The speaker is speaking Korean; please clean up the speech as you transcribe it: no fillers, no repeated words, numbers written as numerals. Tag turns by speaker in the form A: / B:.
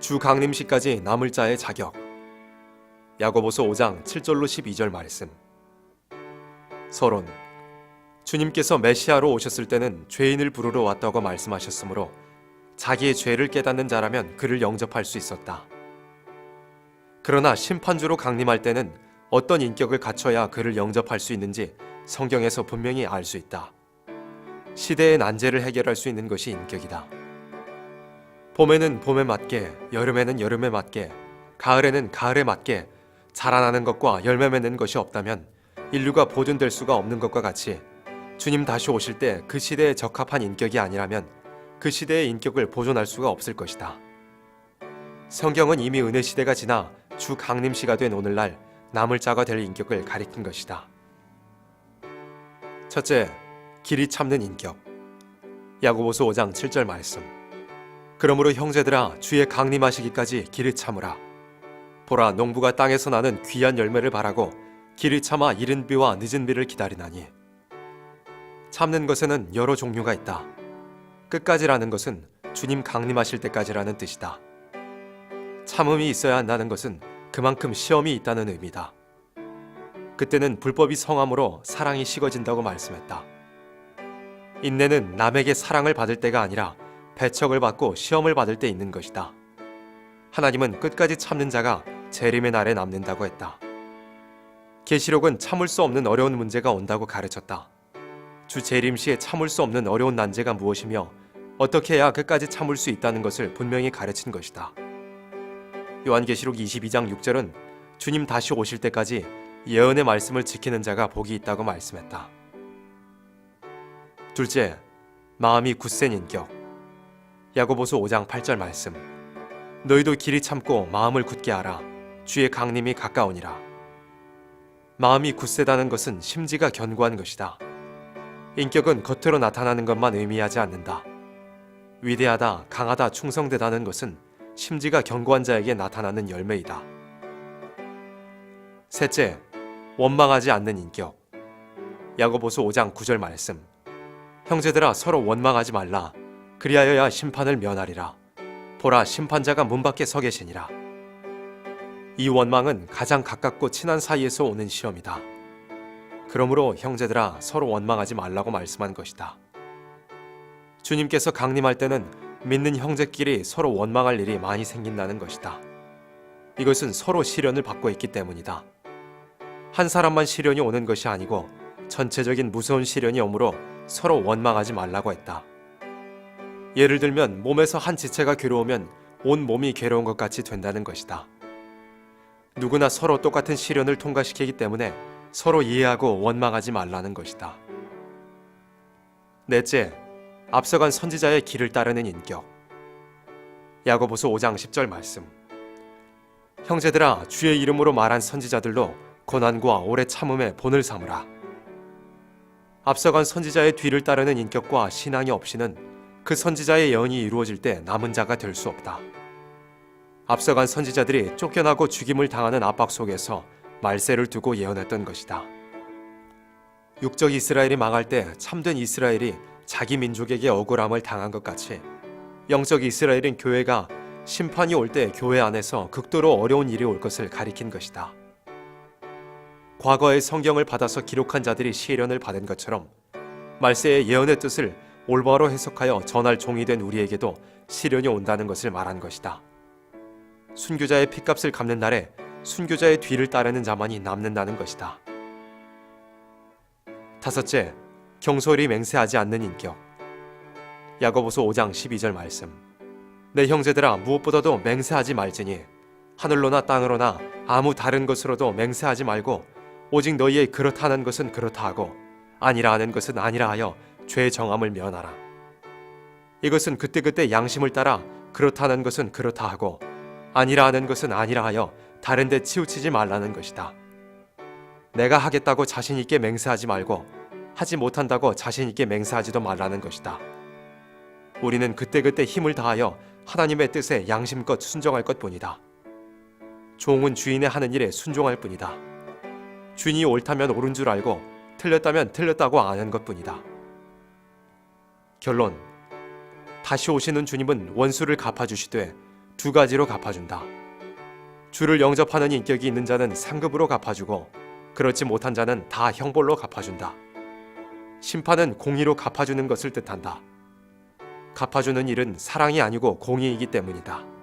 A: 주 강림시까지 남을 자의 자격. 야고보서 5장 7절로 12절 말씀. 서론. 주님께서 메시아로 오셨을 때는 죄인을 부르러 왔다고 말씀하셨으므로 자기의 죄를 깨닫는 자라면 그를 영접할 수 있었다. 그러나 심판주로 강림할 때는 어떤 인격을 갖춰야 그를 영접할 수 있는지 성경에서 분명히 알 수 있다. 시대의 난제를 해결할 수 있는 것이 인격이다. 봄에는 봄에 맞게, 여름에는 여름에 맞게, 가을에는 가을에 맞게 자라나는 것과 열매 맺는 것이 없다면 인류가 보존될 수가 없는 것과 같이 주님 다시 오실 때 그 시대에 적합한 인격이 아니라면 그 시대의 인격을 보존할 수가 없을 것이다. 성경은 이미 은혜 시대가 지나 주 강림시가 된 오늘날 남을 자가 될 인격을 가리킨 것이다. 첫째, 길이 참는 인격. 야고보서 5장 7절 말씀. 그러므로 형제들아 주의 강림하시기까지 길을 참으라. 보라, 농부가 땅에서 나는 귀한 열매를 바라고 길을 참아 이른 비와 늦은 비를 기다리나니. 참는 것에는 여러 종류가 있다. 끝까지라는 것은 주님 강림하실 때까지라는 뜻이다. 참음이 있어야 한다는 것은 그만큼 시험이 있다는 의미다. 그때는 불법이 성함으로 사랑이 식어진다고 말씀했다. 인내는 남에게 사랑을 받을 때가 아니라 배척을 받고 시험을 받을 때 있는 것이다. 하나님은 끝까지 참는 자가 재림의 날에 남는다고 했다. 계시록은 참을 수 없는 어려운 문제가 온다고 가르쳤다. 주 재림 시에 참을 수 없는 어려운 난제가 무엇이며 어떻게 해야 끝까지 참을 수 있다는 것을 분명히 가르친 것이다. 요한계시록 22장 6절은 주님 다시 오실 때까지 예언의 말씀을 지키는 자가 복이 있다고 말씀했다. 둘째, 마음이 굳센 인격. 야고보서 5장 8절 말씀. 너희도 길이 참고 마음을 굳게 하라. 주의 강림이 가까우니라. 마음이 굳세다는 것은 심지가 견고한 것이다. 인격은 겉으로 나타나는 것만 의미하지 않는다. 위대하다, 강하다, 충성되다는 것은 심지가 견고한 자에게 나타나는 열매이다. 셋째, 원망하지 않는 인격. 야고보서 5장 9절 말씀. 형제들아 서로 원망하지 말라. 그리하여야 심판을 면하리라. 보라, 심판자가 문 밖에 서 계시니라. 이 원망은 가장 가깝고 친한 사이에서 오는 시험이다. 그러므로 형제들아 서로 원망하지 말라고 말씀한 것이다. 주님께서 강림할 때는 믿는 형제끼리 서로 원망할 일이 많이 생긴다는 것이다. 이것은 서로 시련을 받고 있기 때문이다. 한 사람만 시련이 오는 것이 아니고 전체적인 무서운 시련이 오므로 서로 원망하지 말라고 했다. 예를 들면 몸에서 한 지체가 괴로우면 온 몸이 괴로운 것 같이 된다는 것이다. 누구나 서로 똑같은 시련을 통과시키기 때문에 서로 이해하고 원망하지 말라는 것이다. 넷째, 앞서간 선지자의 길을 따르는 인격. 야고보서 5장 10절 말씀. 형제들아 주의 이름으로 말한 선지자들로 고난과 오래 참음의 본을 삼으라. 앞서간 선지자의 뒤를 따르는 인격과 신앙이 없이는 그 선지자의 예언이 이루어질 때 남은 자가 될 수 없다. 앞서간 선지자들이 쫓겨나고 죽임을 당하는 압박 속에서 말세를 두고 예언했던 것이다. 육적 이스라엘이 망할 때 참된 이스라엘이 자기 민족에게 억울함을 당한 것 같이 영적 이스라엘인 교회가 심판이 올 때 교회 안에서 극도로 어려운 일이 올 것을 가리킨 것이다. 과거의 성경을 받아서 기록한 자들이 시련을 받은 것처럼 말세의 예언의 뜻을 올바로 해석하여 전할 종이 된 우리에게도 시련이 온다는 것을 말한 것이다. 순교자의 핏값을 갚는 날에 순교자의 뒤를 따르는 자만이 남는다는 것이다. 다섯째, 경솔히 맹세하지 않는 인격. 야고보서 5장 12절 말씀. 내 형제들아 무엇보다도 맹세하지 말지니 하늘로나 땅으로나 아무 다른 것으로도 맹세하지 말고 오직 너희의 그렇다는 것은 그렇다 하고 아니라 하는 것은 아니라 하여 죄 정함을 면하라. 이것은 그때그때 양심을 따라 그렇다는 것은 그렇다 하고 아니라 하는 것은 아니라 하여 다른 데 치우치지 말라는 것이다. 내가 하겠다고 자신 있게 맹세하지 말고 하지 못한다고 자신 있게 맹세하지도 말라는 것이다. 우리는 그때그때 힘을 다하여 하나님의 뜻에 양심껏 순종할 것뿐이다. 종은 주인의 하는 일에 순종할 뿐이다. 주인이 옳다면 옳은 줄 알고 틀렸다면 틀렸다고 아는 것뿐이다. 결론. 다시 오시는 주님은 원수를 갚아주시되 두 가지로 갚아준다. 주를 영접하는 인격이 있는 자는 상급으로 갚아주고 그렇지 못한 자는 다 형벌로 갚아준다. 심판은 공의로 갚아주는 것을 뜻한다. 갚아주는 일은 사랑이 아니고 공의이기 때문이다.